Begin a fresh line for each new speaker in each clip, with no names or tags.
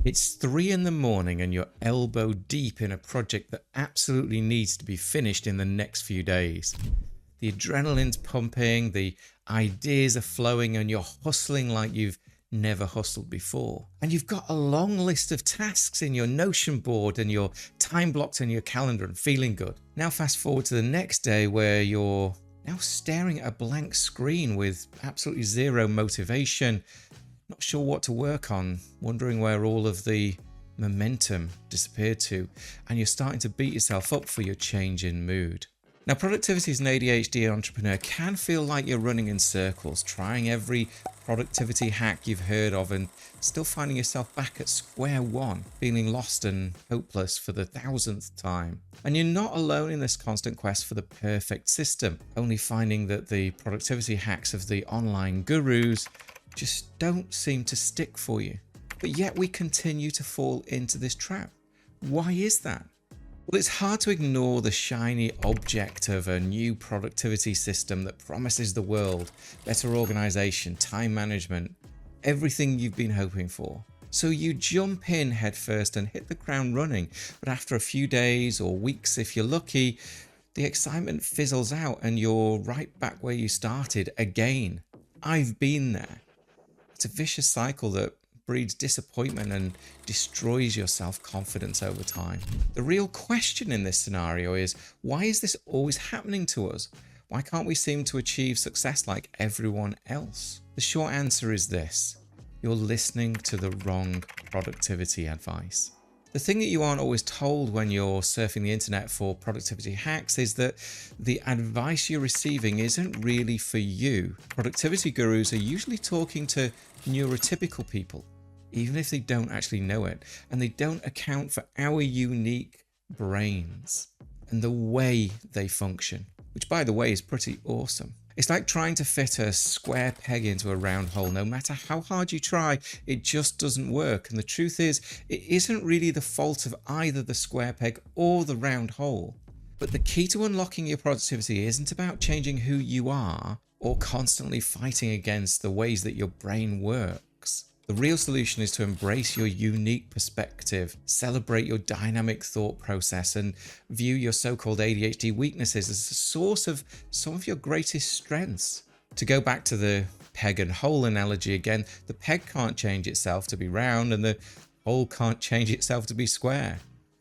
It's 3 in the morning and you're elbow deep in a project that absolutely needs to be finished in the next few days. The adrenaline's pumping, the ideas are flowing, and you're hustling like you've never hustled before. And you've got a long list of tasks in your Notion board and your time blocked in your calendar and feeling good. Now fast forward to the next day where you're now staring at a blank screen with absolutely zero motivation, not sure what to work on, wondering where all of the momentum disappeared to, and you're starting to beat yourself up for your change in mood. Now, productivity as an ADHD entrepreneur can feel like you're running in circles, trying every productivity hack you've heard of and still finding yourself back at square one, feeling lost and hopeless for the 1000th time. And you're not alone in this constant quest for the perfect system, only finding that the productivity hacks of the online gurus just don't seem to stick for you. But yet we continue to fall into this trap. Why is that? Well, it's hard to ignore the shiny object of a new productivity system that promises the world better organization, time management, everything you've been hoping for. So you jump in headfirst and hit the ground running, but after a few days or weeks if you're lucky, the excitement fizzles out and you're right back where you started again. I've been there. It's a vicious cycle that breeds disappointment and destroys your self-confidence over time. The real question in this scenario is, why is this always happening to us? Why can't we seem to achieve success like everyone else? The short answer is this: you're listening to the wrong productivity advice. The thing that you aren't always told when you're surfing the internet for productivity hacks is that the advice you're receiving isn't really for you. Productivity gurus are usually talking to neurotypical people, even if they don't actually know it, and they don't account for our unique brains and the way they function, which by the way is pretty awesome. It's like trying to fit a square peg into a round hole. No matter how hard you try, it just doesn't work. And the truth is, it isn't really the fault of either the square peg or the round hole. But the key to unlocking your productivity isn't about changing who you are or constantly fighting against the ways that your brain works. The real solution is to embrace your unique perspective, celebrate your dynamic thought process, and view your so-called ADHD weaknesses as a source of some of your greatest strengths. To go back to the peg and hole analogy again, the peg can't change itself to be round and the hole can't change itself to be square,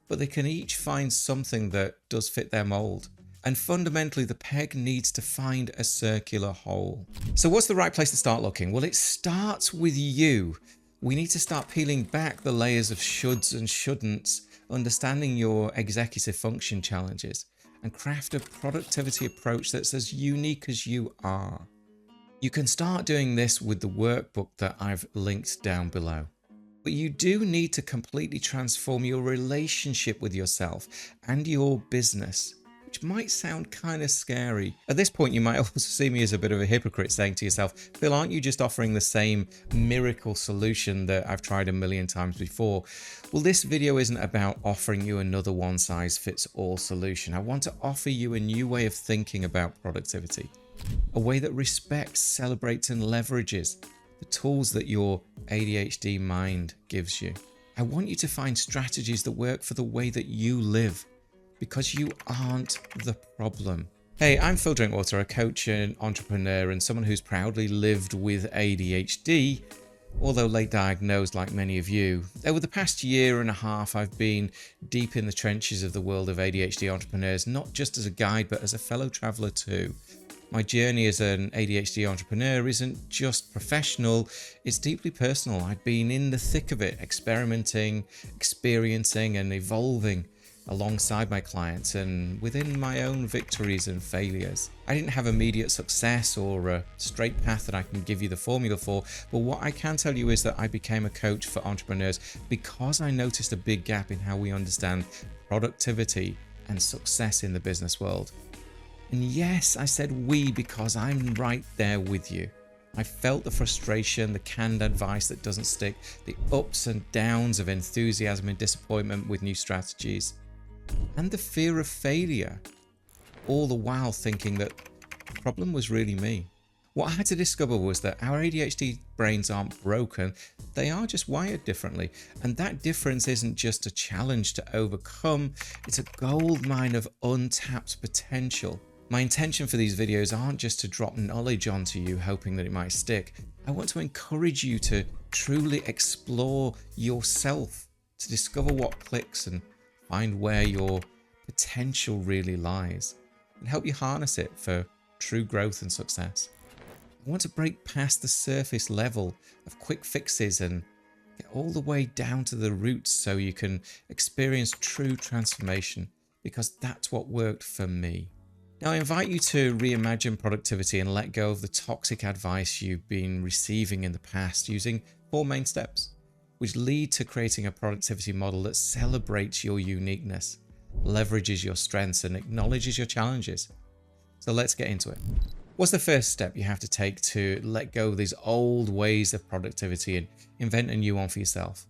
but they can each find something that does fit their mold. And fundamentally, the peg needs to find a circular hole. So what's the right place to start looking? Well, it starts with you. We need to start peeling back the layers of shoulds and shouldn'ts, understanding your executive function challenges, and craft a productivity approach that's as unique as you are. You can start doing this with the workbook that I've linked down below. But you do need to completely transform your relationship with yourself and your business, which might sound kind of scary. At this point, you might also see me as a bit of a hypocrite saying to yourself, Phil, aren't you just offering the same miracle solution that I've tried a million times before? Well, this video isn't about offering you another one-size-fits-all solution. I want to offer you a new way of thinking about productivity, a way that respects, celebrates, and leverages the tools that your ADHD mind gives you. I want you to find strategies that work for the way that you live, because you aren't the problem. Hey, I'm Phil Drinkwater, a coach and entrepreneur and someone who's proudly lived with ADHD, although late diagnosed like many of you. Over the past year and a half, I've been deep in the trenches of the world of ADHD entrepreneurs, not just as a guide, but as a fellow traveler too. My journey as an ADHD entrepreneur isn't just professional, it's deeply personal. I've been in the thick of it, experimenting, experiencing, and evolving alongside my clients and within my own victories and failures. I didn't have immediate success or a straight path that I can give you the formula for, but what I can tell you is that I became a coach for entrepreneurs because I noticed a big gap in how we understand productivity and success in the business world. And yes, I said we because I'm right there with you. I felt the frustration, the canned advice that doesn't stick, the ups and downs of enthusiasm and disappointment with new strategies, and the fear of failure, all the while thinking that the problem was really me. What I had to discover was that our ADHD brains aren't broken, they are just wired differently. And that difference isn't just a challenge to overcome, it's a goldmine of untapped potential. My intention for these videos aren't just to drop knowledge onto you hoping that it might stick. I want to encourage you to truly explore yourself, to discover what clicks and find where your potential really lies, and help you harness it for true growth and success. I want to break past the surface level of quick fixes and get all the way down to the roots so you can experience true transformation, because that's what worked for me. Now, I invite you to reimagine productivity and let go of the toxic advice you've been receiving in the past using 4 main steps, which lead to creating a productivity model that celebrates your uniqueness, leverages your strengths, and acknowledges your challenges. So let's get into it. What's the first step you have to take to let go of these old ways of productivity and invent a new one for yourself?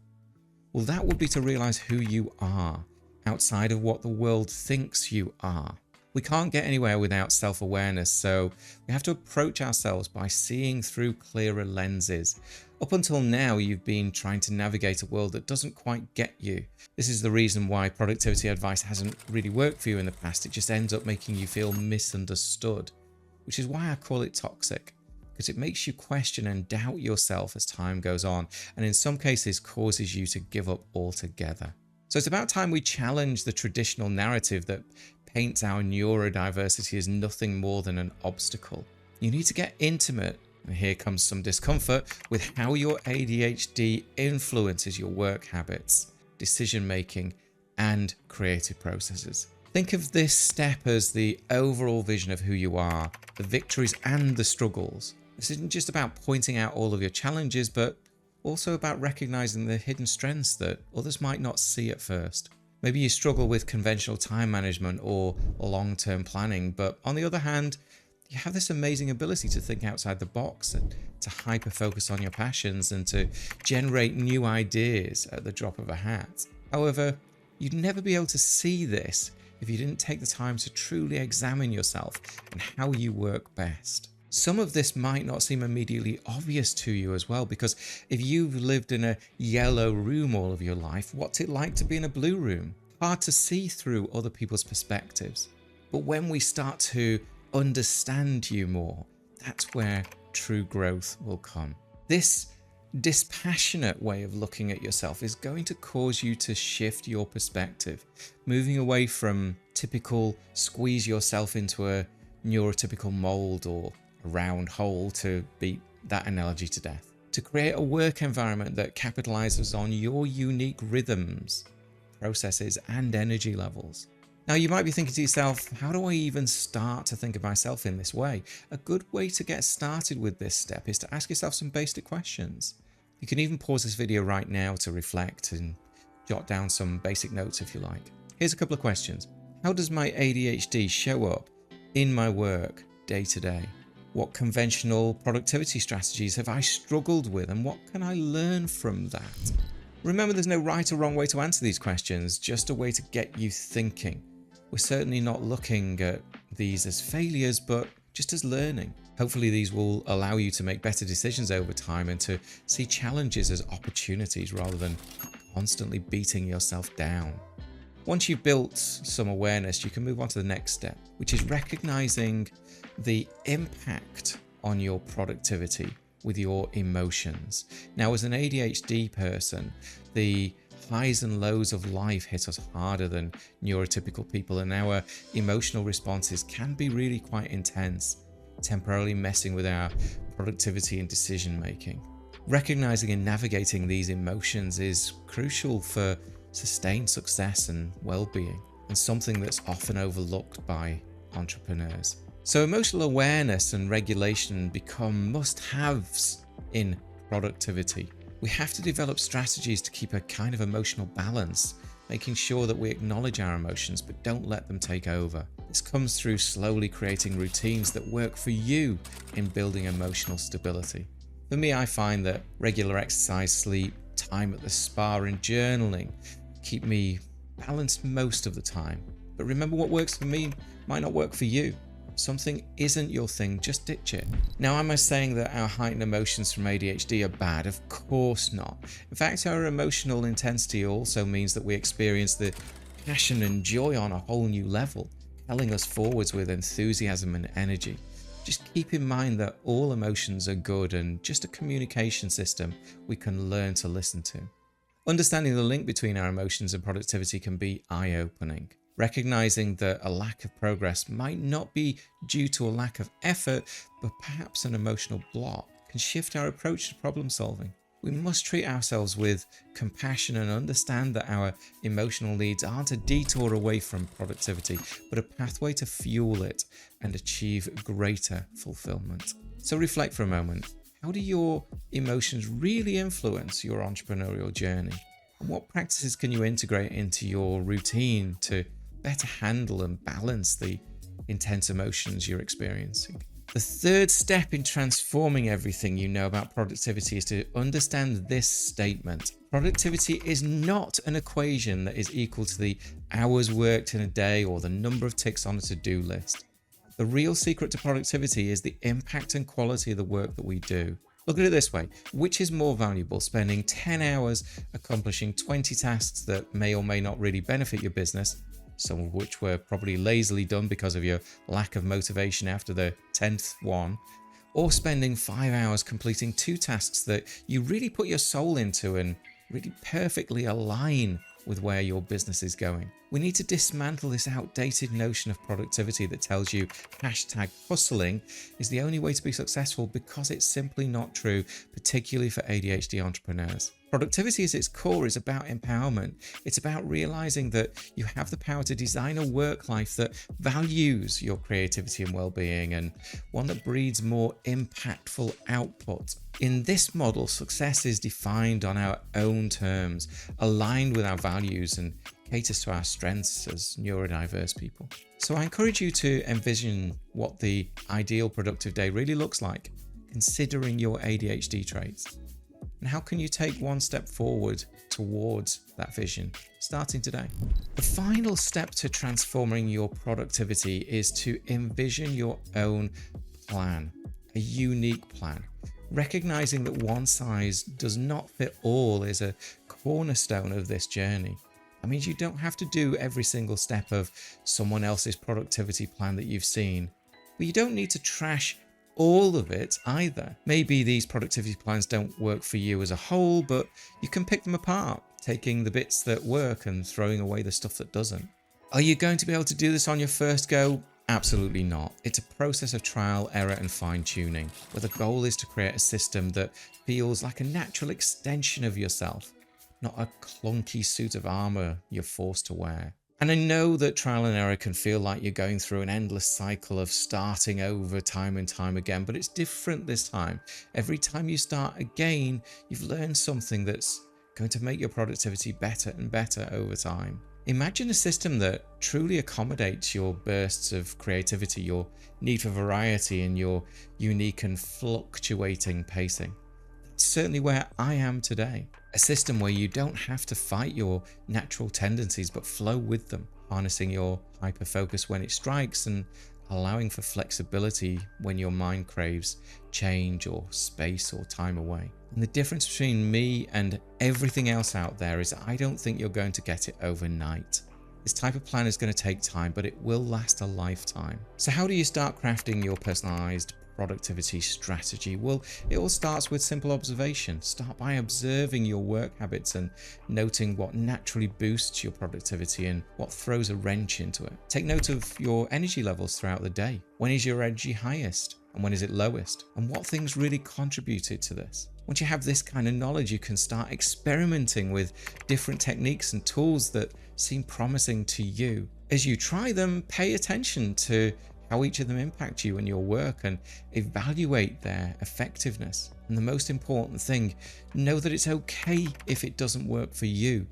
Well, that would be to realize who you are outside of what the world thinks you are. We can't get anywhere without self-awareness, so we have to approach ourselves by seeing through clearer lenses. Up until now, you've been trying to navigate a world that doesn't quite get you. This is the reason why productivity advice hasn't really worked for you in the past. It just ends up making you feel misunderstood, which is why I call it toxic, because it makes you question and doubt yourself as time goes on, and in some cases causes you to give up altogether. So it's about time we challenge the traditional narrative that paints our neurodiversity as nothing more than an obstacle. You need to get intimate, and here comes some discomfort, with how your ADHD influences your work habits, decision making, and creative processes. Think of this step as the overall vision of who you are, the victories and the struggles. This isn't just about pointing out all of your challenges, but also about recognizing the hidden strengths that others might not see at first. Maybe you struggle with conventional time management or long-term planning, but on the other hand, you have this amazing ability to think outside the box and to hyper-focus on your passions and to generate new ideas at the drop of a hat. However, you'd never be able to see this if you didn't take the time to truly examine yourself and how you work best. Some of this might not seem immediately obvious to you as well, because if you've lived in a yellow room all of your life, what's it like to be in a blue room? Hard to see through other people's perspectives. But when we start to understand you more, that's where true growth will come. This dispassionate way of looking at yourself is going to cause you to shift your perspective, moving away from typical squeeze yourself into a neurotypical mold or a round hole, to beat that analogy to death, to create a work environment that capitalizes on your unique rhythms, processes, and energy levels. Now, you might be thinking to yourself, how do I even start to think of myself in this way? A good way to get started with this step is to ask yourself some basic questions. You can even pause this video right now to reflect and jot down some basic notes if you like. Here's a couple of questions. How does my ADHD show up in my work day to day? What conventional productivity strategies have I struggled with, and what can I learn from that? Remember, there's no right or wrong way to answer these questions, just a way to get you thinking. We're certainly not looking at these as failures, but just as learning. Hopefully these will allow you to make better decisions over time and to see challenges as opportunities rather than constantly beating yourself down. Once you've built some awareness, you can move on to the next step, which is recognizing the impact on your productivity with your emotions. Now, as an ADHD person, the highs and lows of life hit us harder than neurotypical people, and our emotional responses can be really quite intense, temporarily messing with our productivity and decision making. Recognizing and navigating these emotions is crucial for sustained success and well-being, and something that's often overlooked by entrepreneurs. So emotional awareness and regulation become must-haves in productivity. We have to develop strategies to keep a kind of emotional balance, making sure that we acknowledge our emotions but don't let them take over. This comes through slowly creating routines that work for you in building emotional stability. For me, I find that regular exercise, sleep, time at the spa, and journaling keep me balanced most of the time. But remember, what works for me might not work for you. something isn't your thing, just ditch it. Now, am I saying that our heightened emotions from ADHD are bad? Of course not. In fact, our emotional intensity also means that we experience the passion and joy on a whole new level, propelling us forwards with enthusiasm and energy. Just keep in mind that all emotions are good and just a communication system we can learn to listen to. Understanding the link between our emotions and productivity can be eye-opening. Recognizing that a lack of progress might not be due to a lack of effort, but perhaps an emotional block, can shift our approach to problem solving. We must treat ourselves with compassion and understand that our emotional needs aren't a detour away from productivity, but a pathway to fuel it and achieve greater fulfillment. So reflect for a moment. How do your emotions really influence your entrepreneurial journey? And what practices can you integrate into your routine to better handle and balance the intense emotions you're experiencing? The third step in transforming everything you know about productivity is to understand this statement. Productivity is not an equation that is equal to the hours worked in a day or the number of ticks on a to-do list. The real secret to productivity is the impact and quality of the work that we do. Look at it this way: which is more valuable, spending 10 hours accomplishing 20 tasks that may or may not really benefit your business, some of which were probably lazily done because of your lack of motivation after the 10th one, or spending 5 hours completing 2 tasks that you really put your soul into and really perfectly align with where your business is going? We need to dismantle this outdated notion of productivity that tells you #hustling is the only way to be successful, because it's simply not true, particularly for ADHD entrepreneurs. Productivity at its core is about empowerment. It's about realizing that you have the power to design a work life that values your creativity and well-being, and one that breeds more impactful output. In this model, success is defined on our own terms, aligned with our values, and caters to our strengths as neurodiverse people. So I encourage you to envision what the ideal productive day really looks like, considering your ADHD traits. And how can you take one step forward towards that vision, starting today? The final step to transforming your productivity is to envision your own plan, a unique plan. Recognizing that one size does not fit all is a cornerstone of this journey. That means you don't have to do every single step of someone else's productivity plan that you've seen, but you don't need to trash all of it either. Maybe these productivity plans don't work for you as a whole, but you can pick them apart, taking the bits that work and throwing away the stuff that doesn't. Are you going to be able to do this on your first go? Absolutely not. It's a process of trial, error, and fine-tuning, where the goal is to create a system that feels like a natural extension of yourself, not a clunky suit of armor you're forced to wear. And I know that trial and error can feel like you're going through an endless cycle of starting over time and time again, but it's different this time. Every time you start again, you've learned something that's going to make your productivity better and better over time. Imagine a system that truly accommodates your bursts of creativity, your need for variety, and your unique and fluctuating pacing. That's certainly where I am today. A system where you don't have to fight your natural tendencies but flow with them, harnessing your hyper-focus when it strikes and allowing for flexibility when your mind craves change or space or time away. And the difference between me and everything else out there is I don't think you're going to get it overnight. This type of plan is going to take time, but it will last a lifetime. So how do you start crafting your personalized productivity strategy? Well, it all starts with simple observation. Start by observing your work habits and noting what naturally boosts your productivity and what throws a wrench into it. Take note of your energy levels throughout the day. When is your energy highest and when is it lowest? And what things really contributed to this? Once you have this kind of knowledge, you can start experimenting with different techniques and tools that seem promising to you. As you try them, pay attention to how each of them impact you and your work and evaluate their effectiveness. And the most important thing, know that it's okay if it doesn't work for you.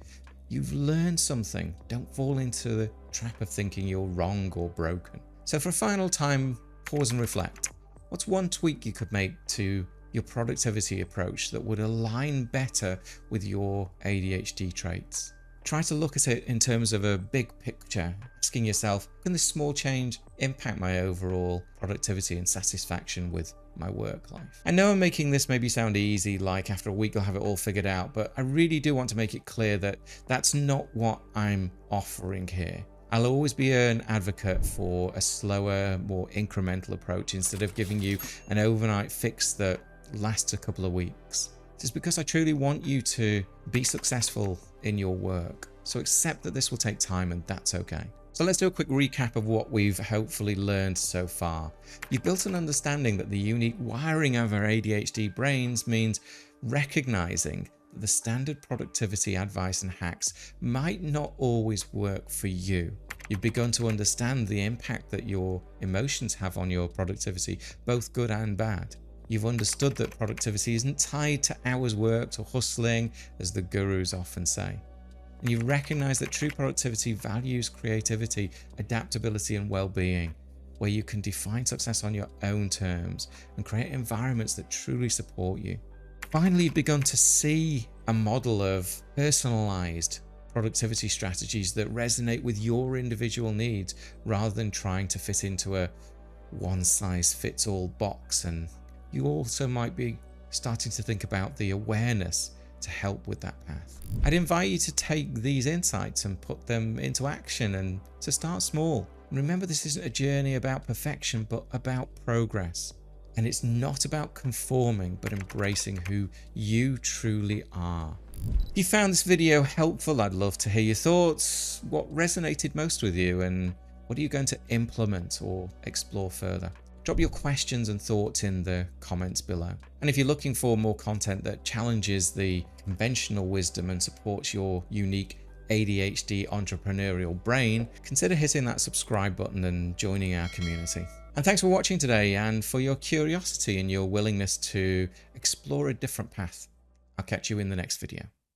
You've learned something. Don't fall into the trap of thinking you're wrong or broken. So for a final time, pause and reflect. What's one tweak you could make to your productivity approach that would align better with your ADHD traits? Try to look at it in terms of a big picture, asking yourself, can this small change impact my overall productivity and satisfaction with my work life? I know I'm making this maybe sound easy, like after a week I'll have it all figured out, but I really do want to make it clear that that's not what I'm offering here. I'll always be an advocate for a slower, more incremental approach instead of giving you an overnight fix that lasts a couple of weeks. This is because I truly want you to be successful in your work. So accept that this will take time, and that's okay. So let's do a quick recap of what we've hopefully learned so far. You've built an understanding that the unique wiring of our ADHD brains means recognizing that the standard productivity advice and hacks might not always work for you. You've begun to understand the impact that your emotions have on your productivity, both good and bad. You've understood that productivity isn't tied to hours worked or hustling, as the gurus often say. And you recognize that true productivity values creativity, adaptability, and well-being, where you can define success on your own terms and create environments that truly support you. Finally, you've begun to see a model of personalized productivity strategies that resonate with your individual needs rather than trying to fit into a one-size-fits-all box. And you also might be starting to think about the awareness to help with that path. I'd invite you to take these insights and put them into action, and to start small. And remember, this isn't a journey about perfection, but about progress. And it's not about conforming, but embracing who you truly are. If you found this video helpful, I'd love to hear your thoughts. What resonated most with you, and what are you going to implement or explore further? Drop your questions and thoughts in the comments below. And if you're looking for more content that challenges the conventional wisdom and supports your unique ADHD entrepreneurial brain, consider hitting that subscribe button and joining our community. And thanks for watching today, and for your curiosity and your willingness to explore a different path. I'll catch you in the next video.